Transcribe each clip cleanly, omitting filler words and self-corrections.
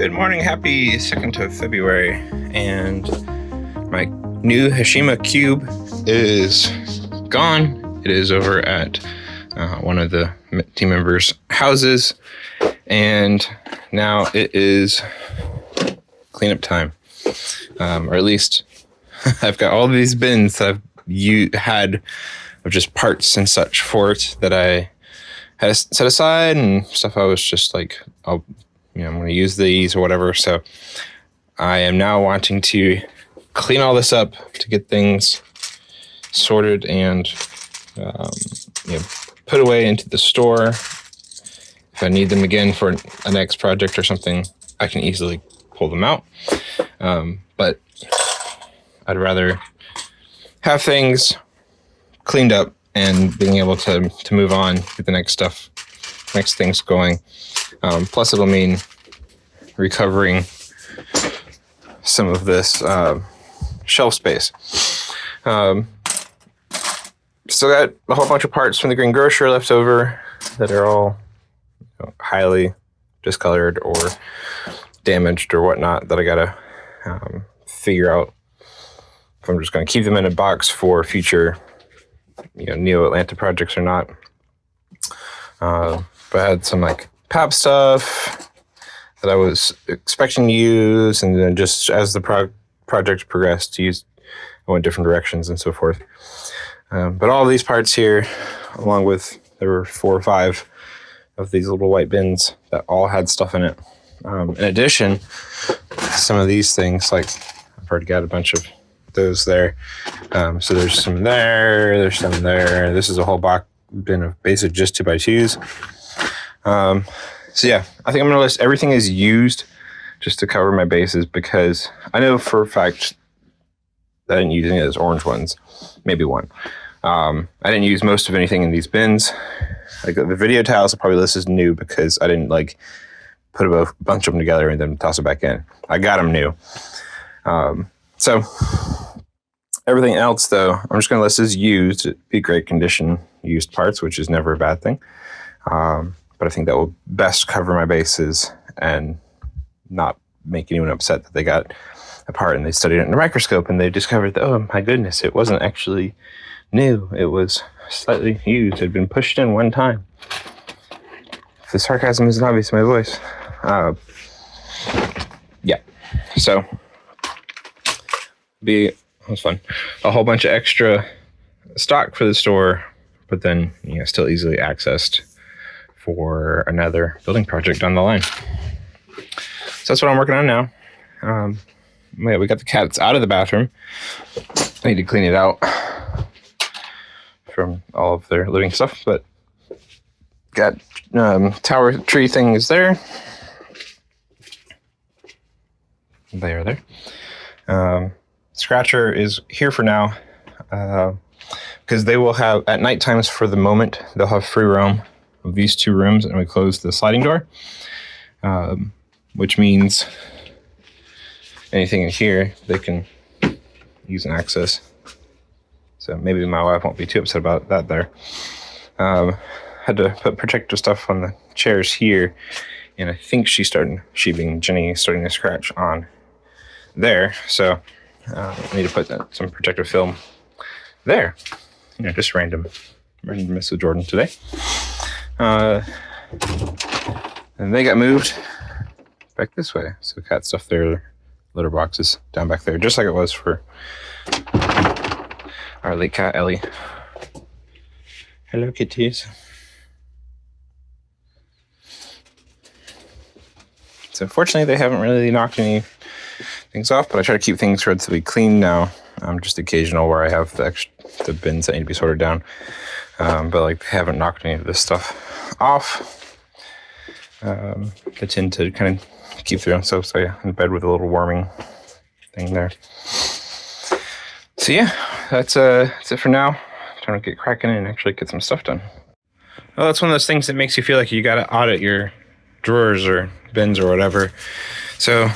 Good morning, happy 2nd of February, and my new Hashima cube is gone. It is over at one of the team members' houses, and now it is cleanup time, or at least I've got all these bins that I've had of just parts and such for it that I had set aside, and stuff I was just like, I'm going to use these or whatever. So I am now wanting to clean all this up to get things sorted and put away into the store. If I need them again for a next project or something, I can easily pull them out. But I'd rather have things cleaned up and being able to move on, get the next things going. Plus it'll mean recovering some of this shelf space. Still got a whole bunch of parts from the green grocer left over that are all highly discolored or damaged or whatnot that I gotta figure out if I'm just gonna keep them in a box for future Neo Atlanta projects or not. But I had some like PAP stuff that I was expecting to use, and then just as the project progressed, I went different directions and so forth. But all of these parts here, along with, there were 4 or 5 of these little white bins that all had stuff in it. In addition, some of these things, like I've already got a bunch of those there. So there's some there, there's some there. This is a whole bin of basic just 2x2s. So yeah, I think I'm gonna list everything as used just to cover my bases, because I know for a fact that I didn't use any of those orange ones, maybe one. I didn't use most of anything in these bins. Like the video towels, I probably list as new because I didn't like put a bunch of them together and then toss it back in. I got them new. So everything else though, I'm just gonna list as used. It'd be great condition used parts, which is never a bad thing. But I think that will best cover my bases and not make anyone upset that they got a part and they studied it in a microscope and they discovered that, oh my goodness, it wasn't actually new. It was slightly used. It had been pushed in one time. If the sarcasm isn't obvious in my voice. Yeah. So it was fun. A whole bunch of extra stock for the store, but then still easily accessed for another building project down the line. So that's what I'm working on now. We got the cats out of the bathroom. I need to clean it out from all of their living stuff, but got tower tree things there. They are there. Scratcher is here for now, because they will have, at night times for the moment, they'll have free roam of these 2 rooms, and we close the sliding door, which means anything in here they can use and access. So maybe my wife won't be too upset about that there. Had to put protective stuff on the chairs here, and I think she being Jenny, starting to scratch on there. So I need to put some protective film there. Just random miss with Jordan today. And they got moved back this way. So cat stuff there, litter boxes down back there, just like it was for our late cat, Ellie. Hello, kitties. So fortunately, they haven't really knocked any things off, but I try to keep things relatively clean now. Just occasional where I have the bins that need to be sorted down. But like they haven't knocked any of this stuff off. I tend to kind of keep through. So yeah, in bed with a little warming thing there. So yeah, that's it for now. I'm trying to get cracking and actually get some stuff done. Well, that's one of those things that makes you feel like you got to audit your drawers or bins or whatever. So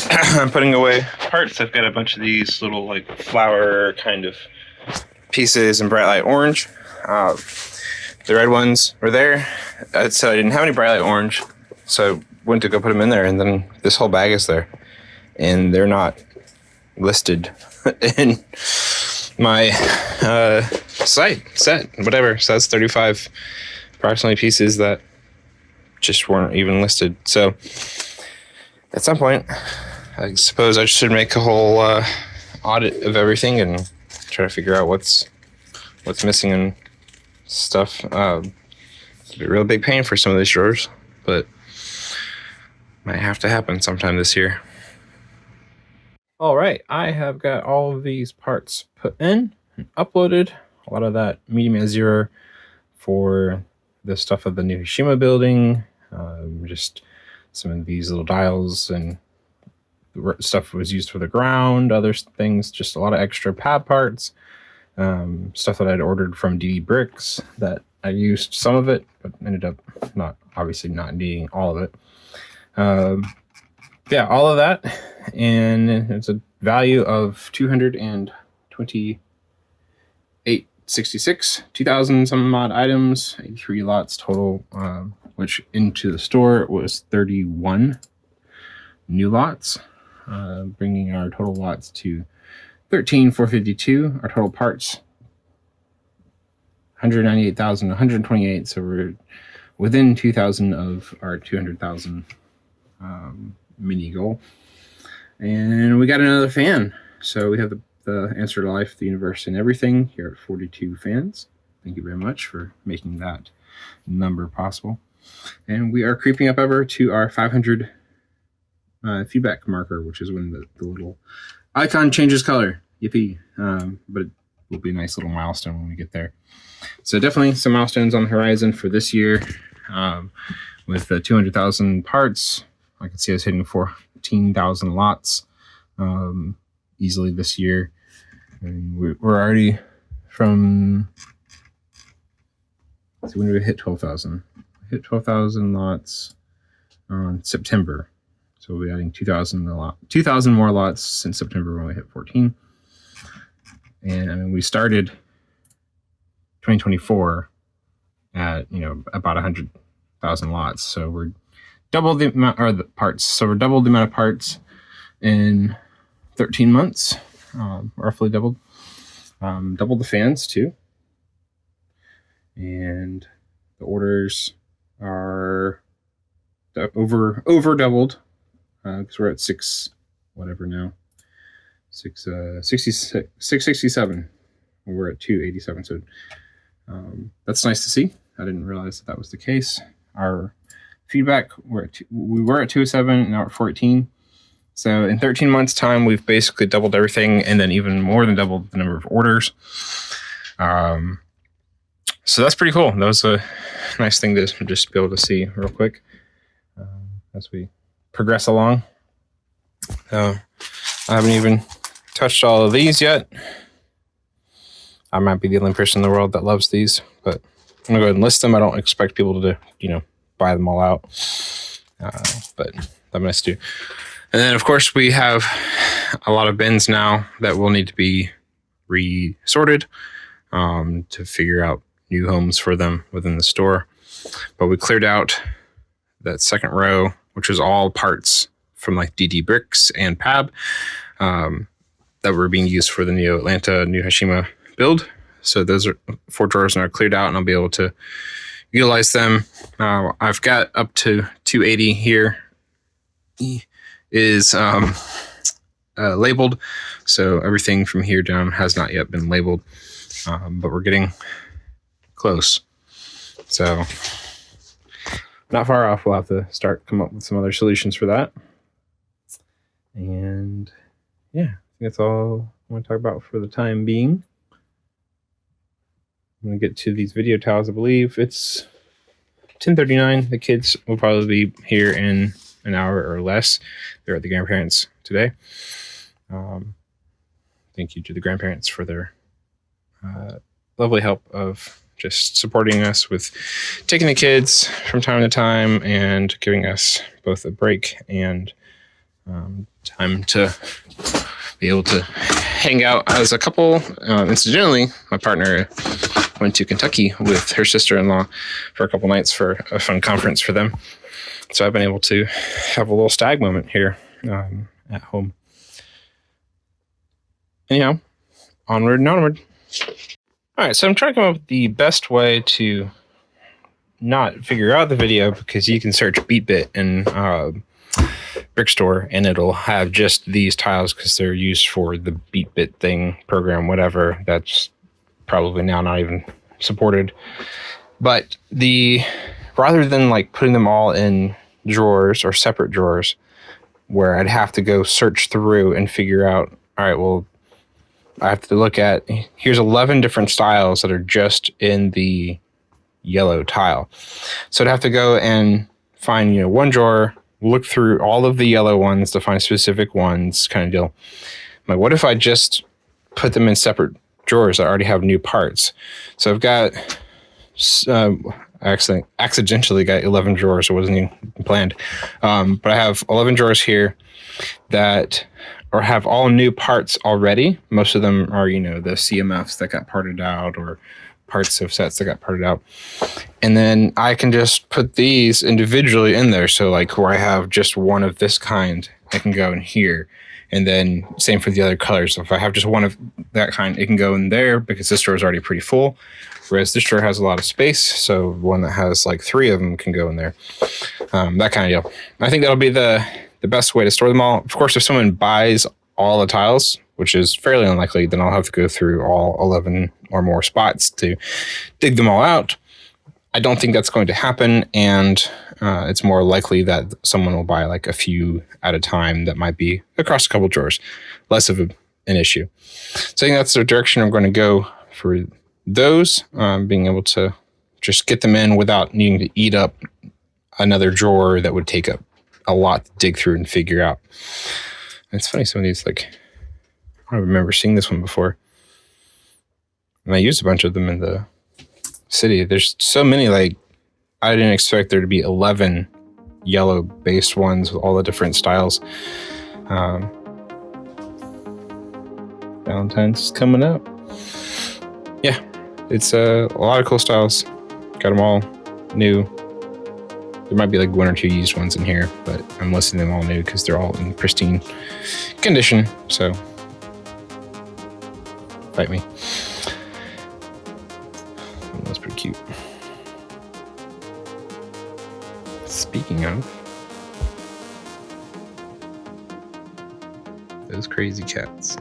I'm putting away parts. I've got a bunch of these little like flower kind of pieces in bright light orange. The red ones were there. So I didn't have any bright light orange. So went to go put them in there, and then this whole bag is there, and they're not listed in my set, whatever. So that's 35 approximately pieces that just weren't even listed. So at some point, I suppose I should make a whole audit of everything and try to figure out what's missing and stuff. It's a real big pain for some of these drawers, but might have to happen sometime this year. All right, I have got all of these parts put in and uploaded. A lot of that medium as 0 for the stuff of the new Hashima building. Just some of these little dials and stuff was used for the ground. Other things, just a lot of extra pad parts. Stuff that I'd ordered from Bricks that I used some of it, but ended up obviously not needing all of it. Yeah, all of that, and it's a value of $228.66, 2,000 some odd items, 83 lots total, which into the store was 31 new lots, bringing our total lots to 13,452. Our total parts 198,128. So we're within 2,000 of our 200,000 mini goal. And we got another fan. So we have the Answer to Life, the universe, and everything here at 42 fans. Thank you very much for making that number possible. And we are creeping up over to our 500 feedback marker, which is when the little icon changes color. Yippee. But it will be a nice little milestone when we get there. So definitely some milestones on the horizon for this year. With the 200,000 parts, I can see us hitting 14,000 lots easily this year. And we're already from... So when did we hit 12,000? Hit 12,000 lots on September. So we'll be adding 2,000 more lots since September when we hit 14. And I mean, we started 2024 at about 100,000 lots. So we're double the amount, or the parts. So we're double the amount of parts in 13 months, roughly doubled. Doubled the fans too. And the orders are over doubled, because we're at 667. We're at 287. So that's nice to see. I didn't realize that was the case. Our feedback, we were at 207, now we're at 14. So in 13 months time, we've basically doubled everything, and then even more than doubled the number of orders. So that's pretty cool. That was a nice thing to just be able to see real quick as we progress along. I haven't even touched all of these yet. I might be the only person in the world that loves these, but I'm gonna go ahead and list them. I don't expect people to, buy them all out, but that'd be nice to do. And then, of course, we have a lot of bins now that will need to be resorted to figure out new homes for them within the store. But we cleared out that second row, which was all parts from like DD Bricks and PAB that were being used for the New Atlanta, New Hashima build. So those 4 drawers now cleared out, and I'll be able to utilize them. I've got up to 280 here is labeled. So everything from here down has not yet been labeled, but we're getting close. So not far off. We'll have to come up with some other solutions for that. And yeah, I think that's all I want to talk about for the time being. I'm going to get to these video towels. I believe it's 10:39. The kids will probably be here in an hour or less. They're at the grandparents today. Thank you to the grandparents for their lovely help of just supporting us with taking the kids from time to time and giving us both a break and time to be able to hang out as a couple. Incidentally, my partner went to Kentucky with her sister-in-law for a couple nights for a fun conference for them. So I've been able to have a little stag moment here at home. Anyhow, onward and onward. All right, so I'm trying to come up with the best way to not figure out the video, because you can search BeatBit in Brickstore and it'll have just these tiles because they're used for the BeatBit thing program, whatever. That's probably now not even supported. But rather than like putting them all in drawers or separate drawers where I'd have to go search through and figure out, all right, well, I have to look at, here's 11 different styles that are just in the yellow tile. So I'd have to go and find, one drawer, look through all of the yellow ones to find specific ones, kind of deal. Like, what if I just put them in separate drawers that already have new parts? So I've got, I accidentally got 11 drawers. It wasn't even planned. But I have 11 drawers here that have all new parts already. Most of them are, the CMFs that got parted out or parts of sets that got parted out. And then I can just put these individually in there. So like where I have just one of this kind, I can go in here. And then same for the other colors. So if I have just one of that kind, it can go in there because this drawer is already pretty full. Whereas this drawer has a lot of space. So one that has like 3 of them can go in there. That kind of deal. I think that'll be the best way to store them all. Of course, if someone buys all the tiles, which is fairly unlikely, then I'll have to go through all 11 or more spots to dig them all out. I don't think that's going to happen, and it's more likely that someone will buy like a few at a time that might be across a couple drawers, less of an issue. So I think that's the direction I'm going to go for those, being able to just get them in without needing to eat up another drawer that would take up a lot to dig through and figure out. And it's funny, some of these, like, I don't remember seeing this one before. And I used a bunch of them in the city. There's so many, like, I didn't expect there to be 11 yellow based ones with all the different styles. Valentine's is coming up. Yeah, it's a lot of cool styles. Got them all new. There might be like 1 or 2 used ones in here, but I'm listing them all new because they're all in pristine condition. So, fight me. That's pretty cute. Speaking of those crazy cats.